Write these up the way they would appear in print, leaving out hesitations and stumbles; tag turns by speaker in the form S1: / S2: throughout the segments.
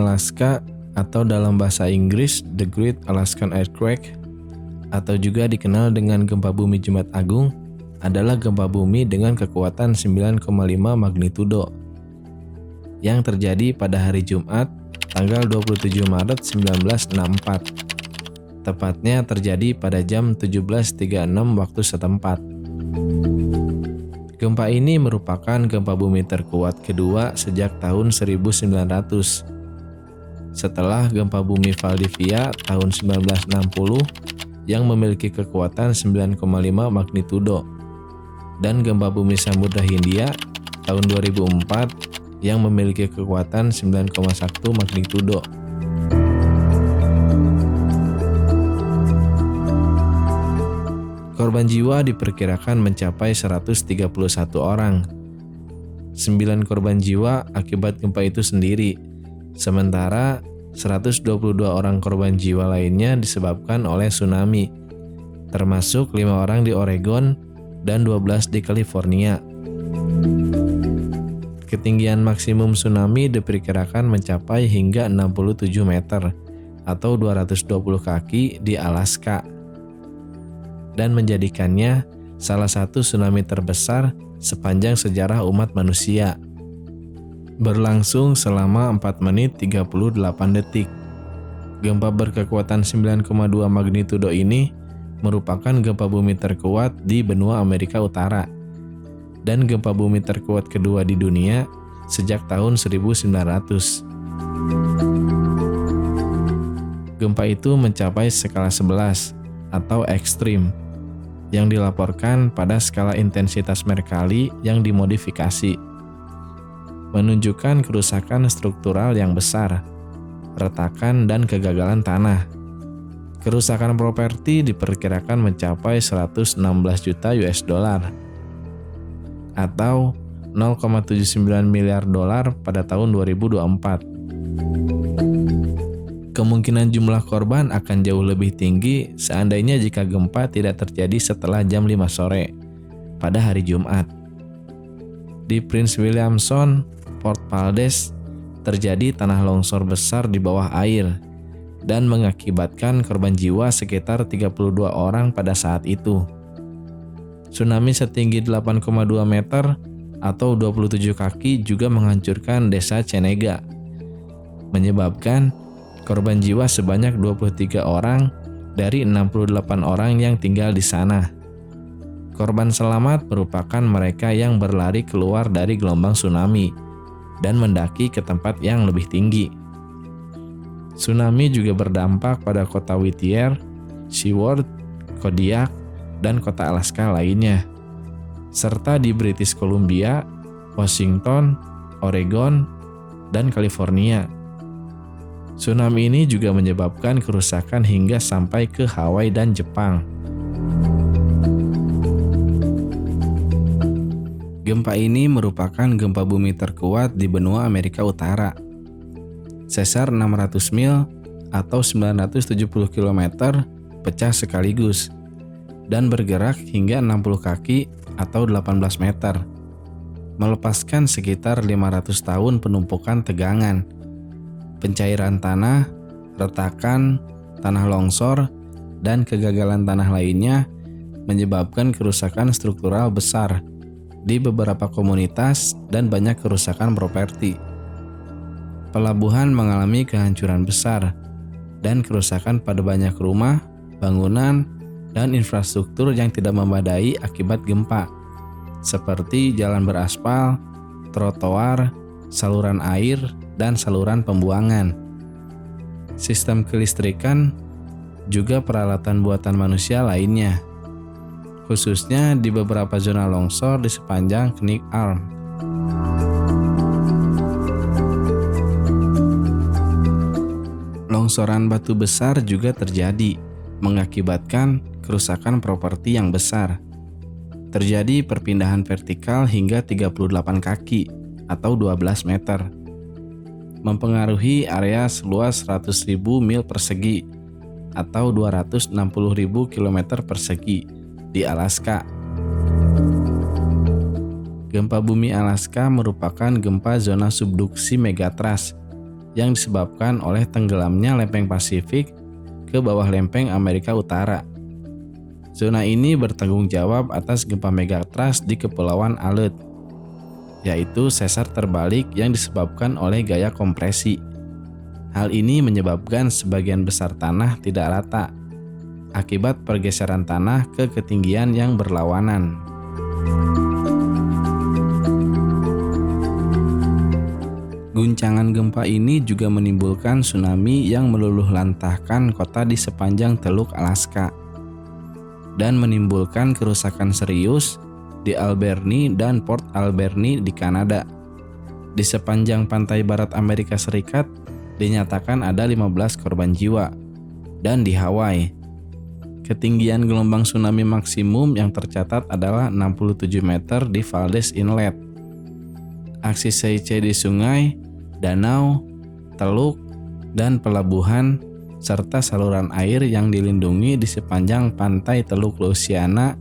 S1: Alaska atau dalam bahasa Inggris The Great Alaskan Earthquake atau juga dikenal dengan gempa bumi Jumat Agung adalah gempa bumi dengan kekuatan 9,5 magnitudo yang terjadi pada hari Jumat tanggal 27 Maret 1964. Tepatnya terjadi pada jam 17.36 waktu setempat. Gempa ini merupakan gempa bumi terkuat kedua sejak tahun 1900. Setelah gempa bumi Valdivia tahun 1960 yang memiliki kekuatan 9,5 magnitudo dan gempa bumi Samudra Hindia tahun 2004 yang memiliki kekuatan 9,1 magnitudo. Korban jiwa diperkirakan mencapai 131 orang. 9 korban jiwa akibat gempa itu sendiri, sementara 122 orang korban jiwa lainnya disebabkan oleh tsunami, termasuk 5 orang di Oregon dan 12 di California. Ketinggian maksimum tsunami diperkirakan mencapai hingga 67 meter atau 220 kaki di Alaska dan menjadikannya salah satu tsunami terbesar sepanjang sejarah umat manusia. Berlangsung selama 4 menit 38 detik. Gempa berkekuatan 9,2 magnitudo ini merupakan gempa bumi terkuat di benua Amerika Utara dan gempa bumi terkuat kedua di dunia sejak tahun 1900. Gempa itu mencapai skala 11 atau ekstrim yang dilaporkan pada skala intensitas Mercalli yang dimodifikasi, menunjukkan kerusakan struktural yang besar, retakan dan kegagalan tanah. Kerusakan properti diperkirakan mencapai 116 juta US dollar atau 0,79 miliar dolar pada tahun 2024. Kemungkinan jumlah korban akan jauh lebih tinggi seandainya jika gempa tidak terjadi setelah jam 5 sore pada hari Jumat. Di Prince William Sound, Port Valdez, terjadi tanah longsor besar di bawah air dan mengakibatkan korban jiwa sekitar 32 orang pada saat itu. Tsunami setinggi 8,2 meter atau 27 kaki juga menghancurkan desa Cenega, menyebabkan korban jiwa sebanyak 23 orang dari 68 orang yang tinggal di sana. Korban selamat merupakan mereka yang berlari keluar dari gelombang tsunami dan mendaki ke tempat yang lebih tinggi. Tsunami juga berdampak pada kota Whittier, Seward, Kodiak, dan kota Alaska lainnya, serta di British Columbia, Washington, Oregon, dan California. Tsunami ini juga menyebabkan kerusakan hingga sampai ke Hawaii dan Jepang. Gempa ini merupakan gempa bumi terkuat di benua Amerika Utara. Sesar 600 mil atau 970 km pecah sekaligus dan bergerak hingga 60 kaki atau 18 meter, melepaskan sekitar 500 tahun penumpukan tegangan, pencairan tanah, retakan, tanah longsor, dan kegagalan tanah lainnya menyebabkan kerusakan struktural besar di beberapa komunitas dan banyak kerusakan properti. Pelabuhan mengalami kehancuran besar dan kerusakan pada banyak rumah, bangunan, dan infrastruktur yang tidak memadai akibat gempa, seperti jalan beraspal, trotoar, saluran air, dan saluran pembuangan. Sistem kelistrikan juga peralatan buatan manusia lainnya, khususnya di beberapa zona longsor di sepanjang Knik Arm. Longsoran batu besar juga terjadi, mengakibatkan kerusakan properti yang besar. Terjadi perpindahan vertikal hingga 38 kaki atau 12 meter, mempengaruhi area seluas 100.000 mil persegi atau 260.000 km persegi di Alaska. Gempa bumi Alaska merupakan gempa zona subduksi megatrust yang disebabkan oleh tenggelamnya lempeng Pasifik ke bawah lempeng Amerika Utara. Zona ini bertanggung jawab atas gempa megatrust di Kepulauan Alert, yaitu sesar terbalik yang disebabkan oleh gaya kompresi. Hal ini menyebabkan sebagian besar tanah tidak rata akibat pergeseran tanah ke ketinggian yang berlawanan. Guncangan gempa ini juga menimbulkan tsunami yang meluluh lantahkan kota di sepanjang Teluk Alaska dan menimbulkan kerusakan serius di Alberni dan Port Alberni di Kanada. Di sepanjang pantai barat Amerika Serikat dinyatakan ada 15 korban jiwa. Dan di Hawaii, ketinggian gelombang tsunami maksimum yang tercatat adalah 67 meter di Valdez Inlet. Aksi Seiche di sungai, danau, teluk, dan pelabuhan, serta saluran air yang dilindungi di sepanjang pantai Teluk Louisiana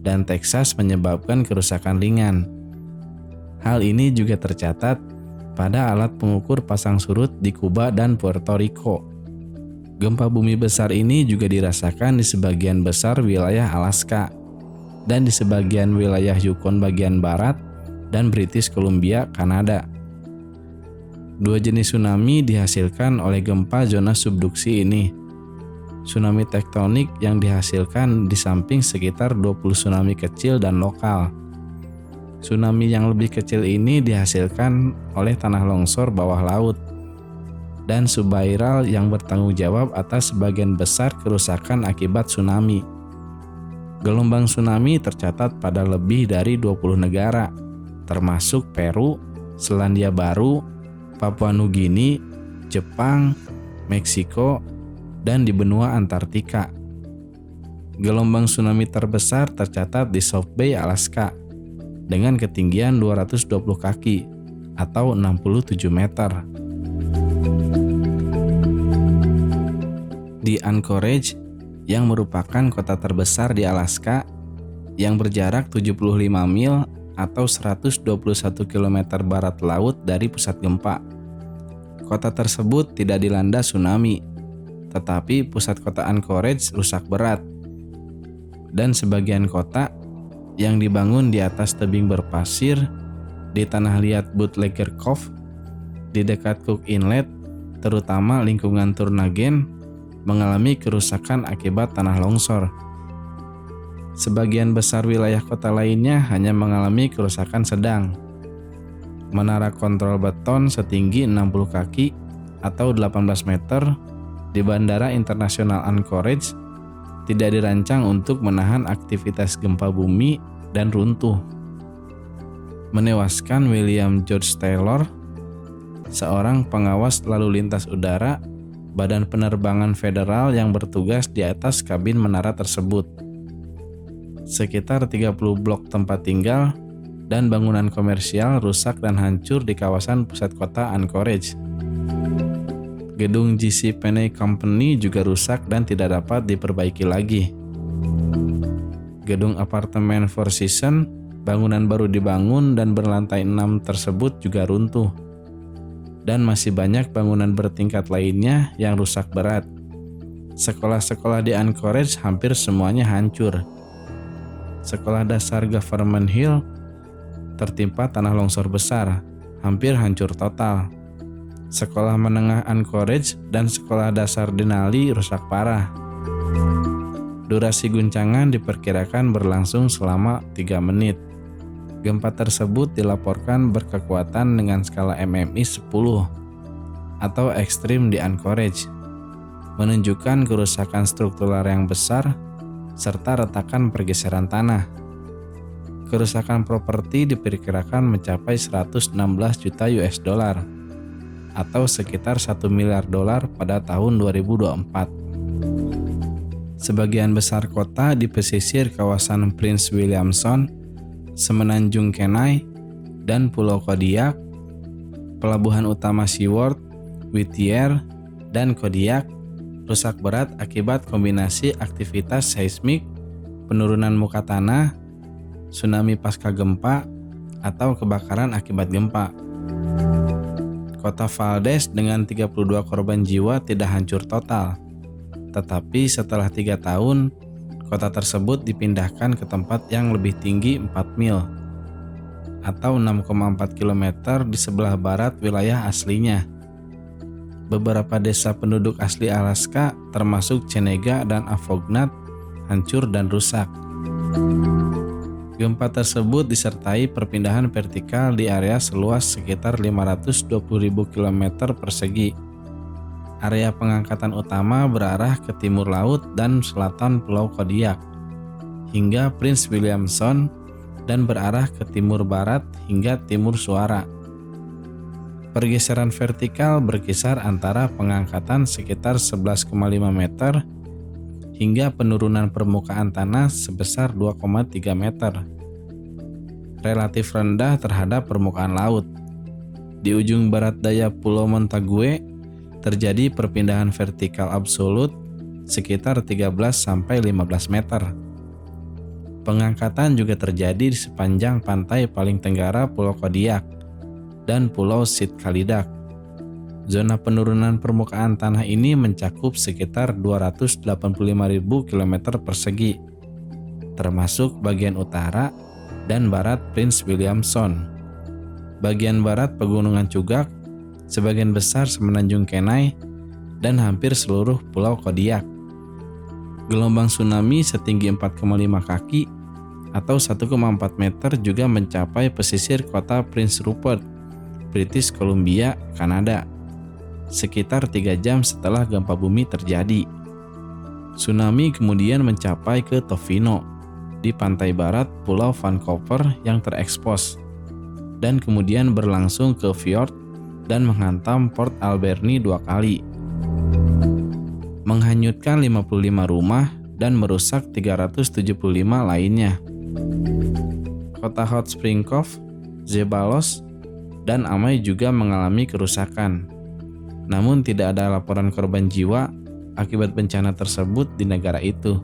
S1: dan Texas menyebabkan kerusakan ringan. Hal ini juga tercatat pada alat pengukur pasang surut di Kuba dan Puerto Rico. Gempa bumi besar ini juga dirasakan di sebagian besar wilayah Alaska dan di sebagian wilayah Yukon bagian barat dan British Columbia, Kanada. Dua jenis tsunami dihasilkan oleh gempa zona subduksi ini. Tsunami tektonik yang dihasilkan di samping sekitar 20 tsunami kecil dan lokal. Tsunami yang lebih kecil ini dihasilkan oleh tanah longsor bawah laut dan subairal yang bertanggung jawab atas sebagian besar kerusakan akibat tsunami. Gelombang tsunami tercatat pada lebih dari 20 negara, termasuk Peru, Selandia Baru, Papua Nugini, Jepang, Meksiko, dan di benua Antartika. Gelombang tsunami terbesar tercatat di South Bay, Alaska, dengan ketinggian 220 kaki atau 67 meter. Di Anchorage, yang merupakan kota terbesar di Alaska, yang berjarak 75 mil atau 121 km barat laut dari pusat gempa. Kota tersebut tidak dilanda tsunami, tetapi pusat kota Anchorage rusak berat. Dan sebagian kota yang dibangun di atas tebing berpasir di tanah liat Bootlegger Cove di dekat Cook Inlet, terutama lingkungan Turnagain, mengalami kerusakan akibat tanah longsor. Sebagian besar wilayah kota lainnya hanya mengalami kerusakan sedang. Menara kontrol beton setinggi 60 kaki atau 18 meter di Bandara Internasional Anchorage tidak dirancang untuk menahan aktivitas gempa bumi dan runtuh. Menewaskan William George Taylor, seorang pengawas lalu lintas udara Badan Penerbangan Federal yang bertugas di atas kabin menara tersebut. Sekitar 30 blok tempat tinggal dan bangunan komersial rusak dan hancur di kawasan pusat kota Anchorage. Gedung JC Penney Company juga rusak dan tidak dapat diperbaiki lagi. Gedung apartemen Four Seasons, bangunan baru dibangun dan berlantai 6 tersebut juga runtuh. Dan masih banyak bangunan bertingkat lainnya yang rusak berat. Sekolah-sekolah di Anchorage hampir semuanya hancur. Sekolah dasar Government Hill tertimpa tanah longsor besar, hampir hancur total. Sekolah menengah Anchorage dan sekolah dasar Denali rusak parah. Durasi guncangan diperkirakan berlangsung selama 3 menit. Gempa tersebut dilaporkan berkekuatan dengan skala MMI 10 atau ekstrim di Anchorage, menunjukkan kerusakan struktural yang besar serta retakan pergeseran tanah. Kerusakan properti diperkirakan mencapai 116 juta US dollar atau sekitar 1 miliar dolar pada tahun 2024. Sebagian besar kota di pesisir kawasan Prince William Sound, Semenanjung Kenai, dan Pulau Kodiak, pelabuhan utama Seward, Whittier, dan Kodiak rusak berat akibat kombinasi aktivitas seismik, penurunan muka tanah, tsunami pasca gempa, atau kebakaran akibat gempa. Kota Valdez dengan 32 korban jiwa tidak hancur total, tetapi setelah 3 tahun, kota tersebut dipindahkan ke tempat yang lebih tinggi 4 mil atau 6,4 km di sebelah barat wilayah aslinya. Beberapa desa penduduk asli Alaska termasuk Chenega dan Avognat hancur dan rusak. Gempa tersebut disertai perpindahan vertikal di area seluas sekitar 520.000 km persegi. Area pengangkatan utama berarah ke timur laut dan selatan Pulau Kodiak hingga Prince William Sound dan berarah ke timur barat hingga timur Suara. Pergeseran vertikal berkisar antara pengangkatan sekitar 11,5 meter hingga penurunan permukaan tanah sebesar 2,3 meter. Relatif rendah terhadap permukaan laut. Di ujung barat daya Pulau Montague terjadi perpindahan vertikal absolut sekitar 13-15 meter. Pengangkatan juga terjadi di sepanjang pantai paling tenggara Pulau Kodiak dan Pulau Sitkalidak. Zona penurunan permukaan tanah ini mencakup sekitar 285.000 km persegi, termasuk bagian utara dan barat Prince William Sound, bagian barat Pegunungan Cugak, sebagian besar Semenanjung Kenai, dan hampir seluruh Pulau Kodiak. Gelombang tsunami setinggi 4,5 kaki atau 1,4 meter juga mencapai pesisir kota Prince Rupert, British Columbia, Kanada, sekitar 3 jam setelah gempa bumi terjadi. Tsunami kemudian mencapai ke Tofino di pantai barat Pulau Vancouver yang terekspos, dan kemudian berlangsung ke Fjord dan menghantam Port Alberni 2 kali, menghanyutkan 55 rumah dan merusak 375 lainnya. Kota Hot Spring Cove, Zeballos, dan Amai juga mengalami kerusakan. Namun tidak ada laporan korban jiwa akibat bencana tersebut di negara itu.